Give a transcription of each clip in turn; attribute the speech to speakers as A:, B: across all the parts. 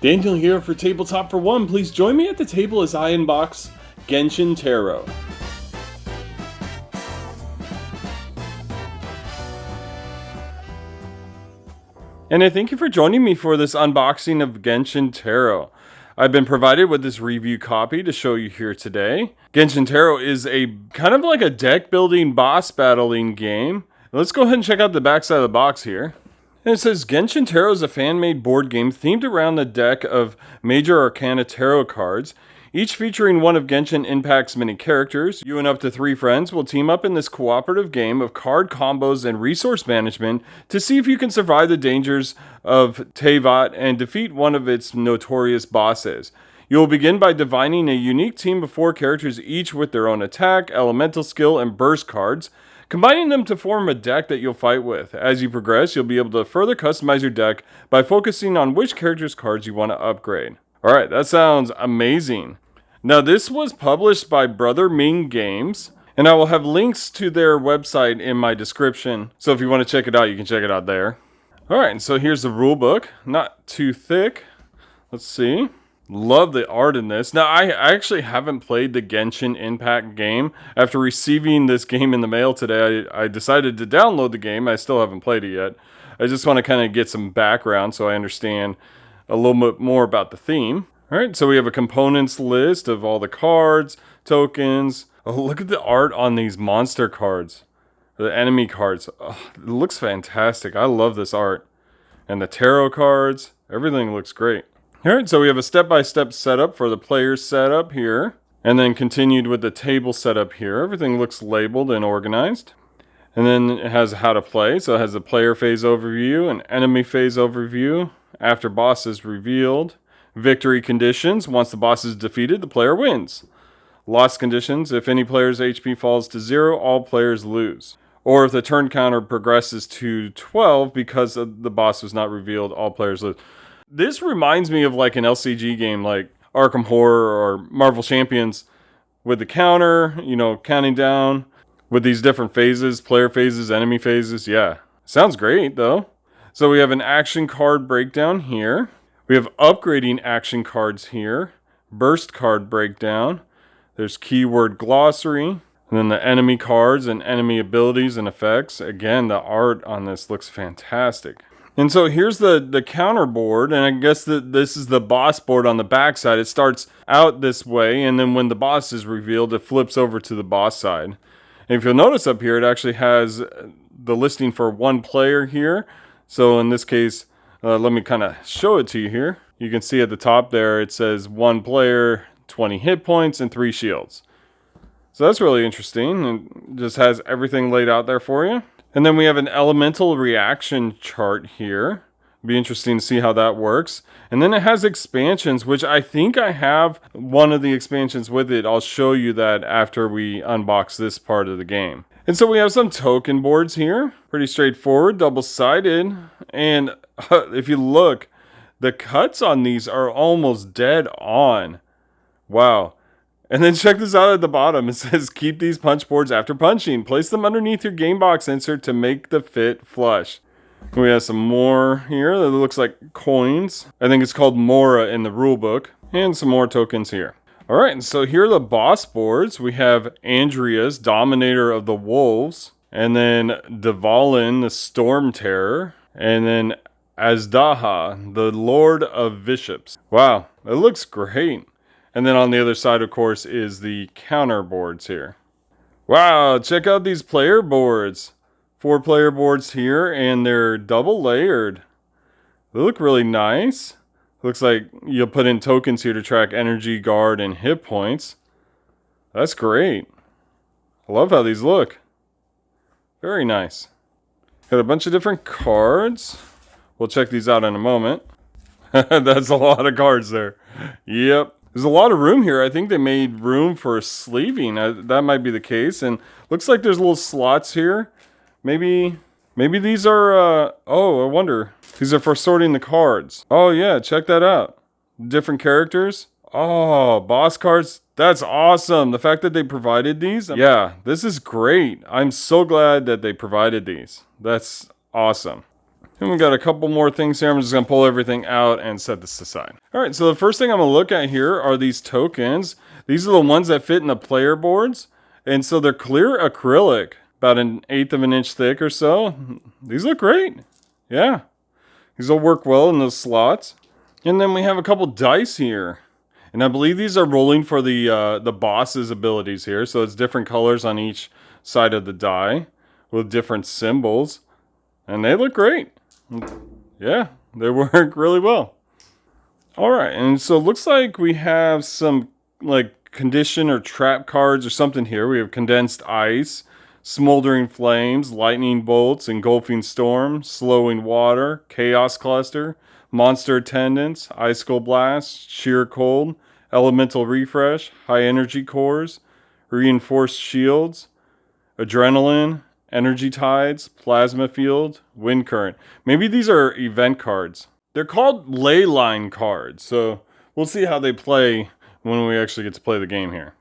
A: Daniel here for Tabletop for One. Please join me at the table as I unbox Genshin Tarot. And I thank you for joining me for this unboxing of Genshin Tarot. I've been provided with this review copy to show you here today. Genshin Tarot is a kind of like a deck building, boss battling game. Let's go ahead and check out the backside of the box here. And it says Genshin Tarot is a fan-made board game themed around the deck of Major Arcana Tarot cards, each featuring one of Genshin Impact's many characters. You and up to 3 friends will team up in this cooperative game of card combos and resource management to see if you can survive the dangers of Teyvat and defeat one of its notorious bosses. You will begin by divining a unique team of 4 characters, each with their own attack, elemental skill, and burst cards, combining them to form a deck that you'll fight with. As you progress, you'll be able to further customize your deck by focusing on which character's cards you want to upgrade. Alright, that sounds amazing. Now this was published by Brother Ming Games, and I will have links to their website in my description, so if you want to check it out, you can check it out there. Alright, so here's the rulebook. Not too thick. Let's see. Love the art in this. Now, I actually haven't played the Genshin Impact game. After receiving this game in the mail today, I decided to download the game. I still haven't played it yet. I just want to kind of get some background so I understand a little bit more about the theme. Alright, so we have a components list of all the cards, tokens. Oh, look at the art on these monster cards. The enemy cards. Oh, it looks fantastic. I love this art. And the tarot cards. Everything looks great. Alright, so we have a step-by-step setup for the player's setup here, and then continued with the table setup here. Everything looks labeled and organized. And then it has how to play, so it has the player phase overview, an enemy phase overview, after boss is revealed, victory conditions, once the boss is defeated, the player wins. Loss conditions, if any player's HP falls to 0, all players lose. Or if the turn counter progresses to 12 because the boss was not revealed, all players lose. This reminds me of like an LCG game like Arkham Horror or Marvel Champions with the counter, you know, counting down with these different phases, player phases, enemy phases. Yeah, sounds great though. So we have an action card breakdown here. We have upgrading action cards here. Burst card breakdown. There's keyword glossary. And then the enemy cards and enemy abilities and effects. Again, the art on this looks fantastic. And so here's the counter board, and I guess this is the boss board on the back side. It starts out this way, and then when the boss is revealed, it flips over to the boss side. And if you'll notice up here, it actually has the listing for 1 player here. So in this case, let me kind of show it to you here. You can see at the top there, it says 1 player, 20 hit points, and 3 shields. So that's really interesting, and just has everything laid out there for you. And then we have an elemental reaction chart here. Be interesting to see how that works. And then it has expansions, which I think I have one of the expansions with it. I'll show you that after we unbox this part of the game. And so we have some token boards here. Pretty straightforward, double-sided. And if you look, the cuts on these are almost dead on. Wow. And then check this out at the bottom. It says, keep these punch boards after punching. Place them underneath your game box insert to make the fit flush. We have some more here that looks like coins. I think it's called Mora in the rulebook. And some more tokens here. Alright, and so here are the boss boards. We have Andreas, Dominator of the Wolves. And then Dvalin, the Storm Terror. And then Azdaha, the Lord of Bishops. Wow, it looks great. And then on the other side, of course, is the counter boards here. Wow, check out these player boards. 4 player boards here, and they're double layered. They look really nice. Looks like you'll put in tokens here to track energy, guard, and hit points. That's great. I love how these look. Very nice. Got a bunch of different cards. We'll check these out in a moment. That's a lot of cards there. Yep. There's a lot of room here. I think they made room for sleeving. That might be the case. And looks like there's little slots here. Maybe these are, oh, I wonder. These are for sorting the cards. Oh yeah, check that out. Different characters. Oh, boss cards. That's awesome. The fact that they provided these. Yeah, this is great. I'm so glad that they provided these. That's awesome. And we got a couple more things here. I'm just going to pull everything out and set this aside. All right, so the first thing I'm going to look at here are these tokens. These are the ones that fit in the player boards. And so they're clear acrylic, about 1/8 of an inch thick or so. These look great. Yeah, these will work well in those slots. And then we have a couple dice here. And I believe these are rolling for the boss's abilities here. So it's different colors on each side of the die with different symbols. And they look great. Yeah, they work really well. All right, and so it looks like we have some like condition or trap cards or something here. We have condensed ice, smoldering flames, lightning bolts, engulfing storm, slowing water, chaos cluster, monster attendants, icicle blast, sheer cold, elemental refresh, high energy cores, reinforced shields, adrenaline, energy tides, plasma field, wind current. Maybe these are event cards. They're called Leyline Cards, so we'll see how they play when we actually get to play the game here.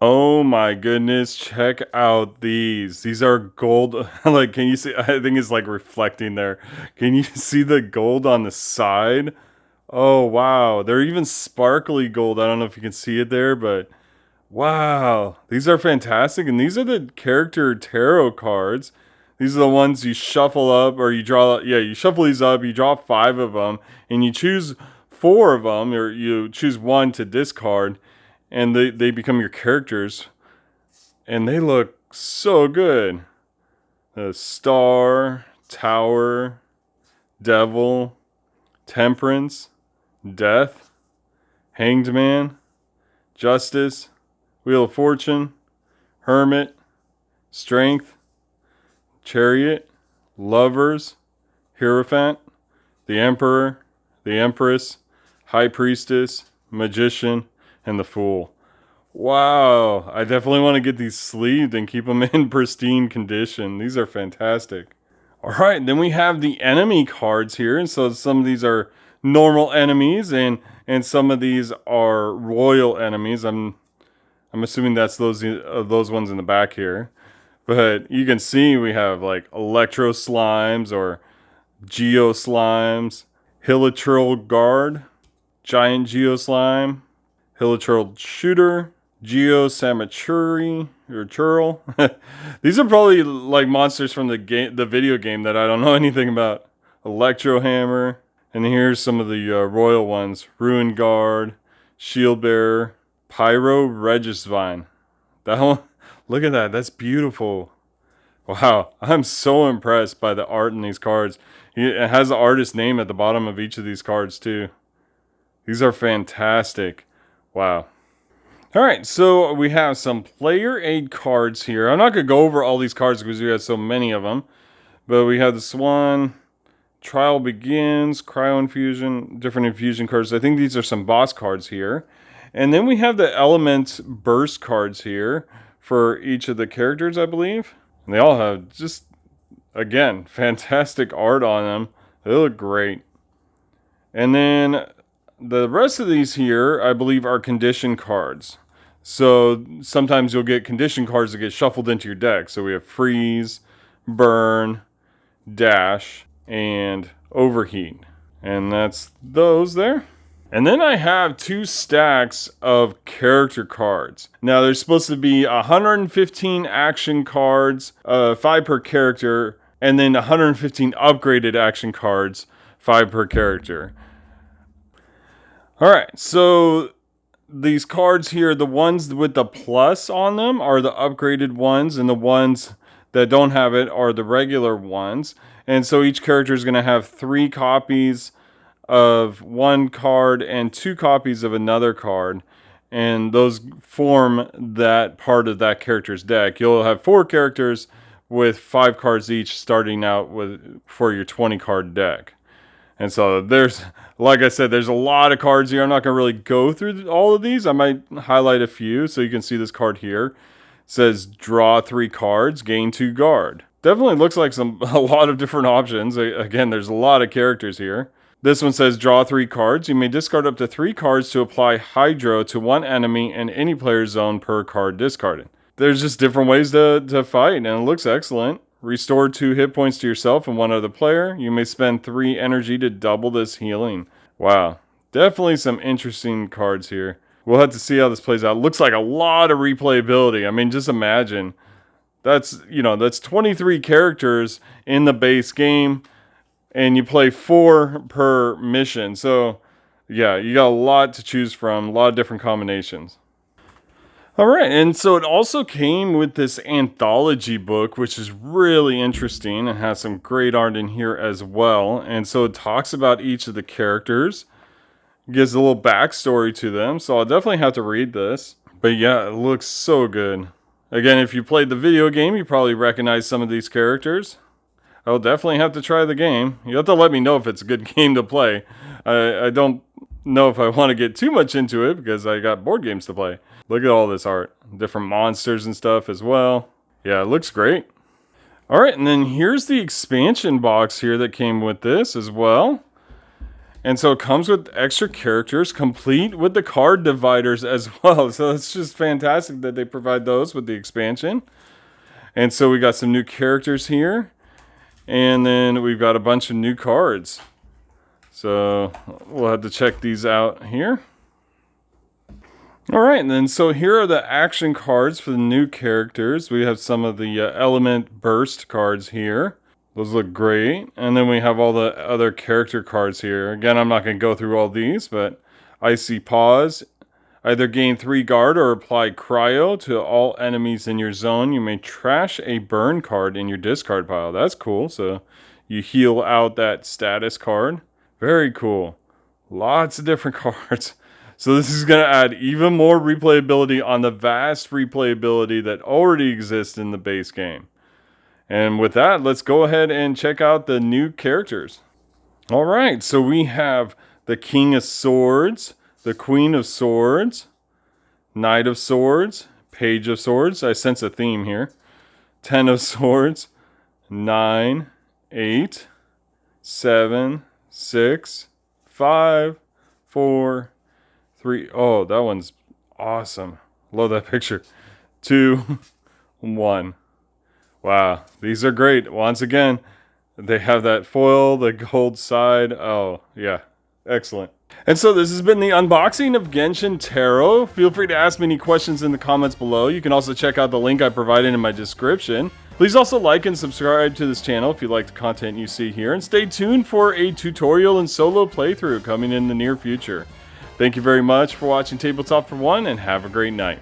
A: Oh my goodness, check out these. These are gold. Like, can you see? I think it's like reflecting there. Can you see the gold on the side? Oh wow, they're even sparkly gold. I don't know if you can see it there, but wow, these are fantastic. And these are the character tarot cards. These are the ones you shuffle up, or you draw. Yeah, you shuffle these up, you draw 5 of them, and you choose 4 of them, or you choose 1 to discard, and they become your characters. And they look so good. Star, Tower, Devil, Temperance, Death, Hanged Man, Justice, Wheel of Fortune, Hermit, Strength, Chariot, Lovers, Hierophant, the Emperor, the Empress, High Priestess, Magician, and the Fool. Wow, I definitely want to get these sleeved and keep them in pristine condition. These are fantastic. All right, then we have the enemy cards here. And so some of these are normal enemies and some of these are royal enemies. I'm assuming that's those ones in the back here. But you can see we have like Electro Slimes or Geo Slimes, Hilichurl Guard, Giant Geo Slime, Hilichurl Shooter, Geo Samachuri or Churl. These are probably like monsters from the video game that I don't know anything about. Electro Hammer, and here's some of the royal ones: Ruin Guard, Shield Bearer, Pyro Regisvine. That one. Look at that. That's beautiful. Wow. I'm so impressed by the art in these cards. It has the artist name at the bottom of each of these cards too. These are fantastic. Wow. All right. So we have some player aid cards here. I'm not going to go over all these cards because we have so many of them. But we have this one. Trial Begins. Cryo Infusion. Different infusion cards. I think these are some boss cards here. And then we have the Element Burst cards here for each of the characters, I believe. And they all have just, again, fantastic art on them. They look great. And then the rest of these here, I believe, are condition cards. So sometimes you'll get condition cards that get shuffled into your deck. So we have Freeze, Burn, Dash, and Overheat. And that's those there. And then I have 2 stacks of character cards. Now there's supposed to be 115 action cards, 5 per character, and then 115 upgraded action cards, 5 per character. Alright, so these cards here, the ones with the plus on them are the upgraded ones, and the ones that don't have it are the regular ones. And so each character is going to have 3 copies of one card and 2 copies of another card, and those form that part of that character's deck. You'll have 4 characters with 5 cards each starting out with for your 20 card deck. And so there's, like I said, there's a lot of cards here. I'm not going to really go through all of these. I might highlight a few. So you can see this card here. It says draw 3 cards, gain 2 guard. Definitely looks like a lot of different options. Again, there's a lot of characters here. This one says draw 3 cards. You may discard up to 3 cards to apply Hydro to one enemy in any player's zone per card discarded. There's just different ways to fight, and it looks excellent. Restore 2 hit points to yourself and 1 other player. You may spend 3 energy to double this healing. Wow. Definitely some interesting cards here. We'll have to see how this plays out. Looks like a lot of replayability. I mean, just imagine. That's 23 characters in the base game. And you play 4 per mission. So, yeah, you got a lot to choose from. A lot of different combinations. Alright, and so it also came with this anthology book, which is really interesting and has some great art in here as well. And so it talks about each of the characters, gives a little backstory to them, so I'll definitely have to read this. But yeah, it looks so good. Again, if you played the video game, you probably recognize some of these characters. I'll definitely have to try the game. You have to let me know if it's a good game to play. I don't know if I want to get too much into it because I got board games to play. Look at all this art. Different monsters and stuff as well. Yeah, it looks great. Alright, and then here's the expansion box here that came with this as well. And so it comes with extra characters, complete with the card dividers as well. So it's just fantastic that they provide those with the expansion. And so we got some new characters here. And then we've got a bunch of new cards. So we'll have to check these out here. Alright, and then so here are the action cards for the new characters. We have some of the element burst cards here. Those look great. And then we have all the other character cards here. Again, I'm not going to go through all these, but Icy Paws. Either gain 3 guard or apply cryo to all enemies in your zone. You may trash a burn card in your discard pile. That's cool. So you heal out that status card. Very cool. Lots of different cards. So this is going to add even more replayability on the vast replayability that already exists in the base game. And with that, let's go ahead and check out the new characters. Alright, so we have the King of Swords, the Queen of Swords, Knight of Swords, Page of Swords. I sense a theme here. 10 of Swords, 9, 8, 7, 6, 5, 4, 3. Oh, that one's awesome. Love that picture. 2, 1. Wow, these are great. Once again, they have that foil, the gold side. Oh, yeah, excellent. And so this has been the unboxing of Genshin Tarot. Feel free to ask me any questions in the comments below. You can also check out the link I provided in my description. Please also like and subscribe to this channel if you like the content you see here. And stay tuned for a tutorial and solo playthrough coming in the near future. Thank you very much for watching Tabletop for One, and have a great night.